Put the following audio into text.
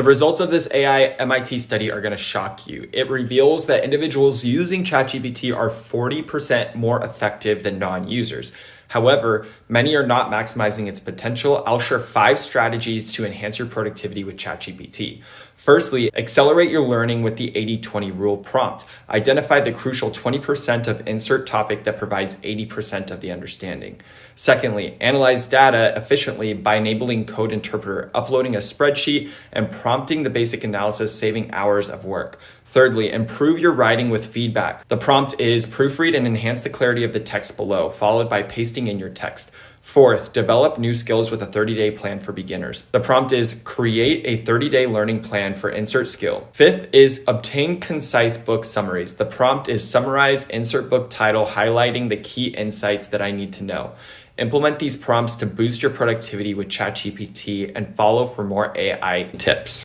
The results of this AI MIT study are going to shock you. It reveals that individuals using ChatGPT are 40% more effective than non-users. However, many are not maximizing its potential. I'll share 5 strategies to enhance your productivity with ChatGPT. Firstly, accelerate your learning with the 80-20 rule prompt. Identify the crucial 20% of insert topic that provides 80% of the understanding. Secondly, analyze data efficiently by enabling Code Interpreter, uploading a spreadsheet, and prompting the basic analysis, saving hours of work. Thirdly, improve your writing with feedback. The prompt is proofread and enhance the clarity of the text below, followed by pasting in your text. Fourth, develop new skills with a 30-day plan for beginners. The prompt is create a 30-day learning plan for insert skill. Fifth is obtain concise book summaries. The prompt is summarize insert book title, highlighting the key insights that I need to know. Implement these prompts to boost your productivity with ChatGPT and follow for more AI tips.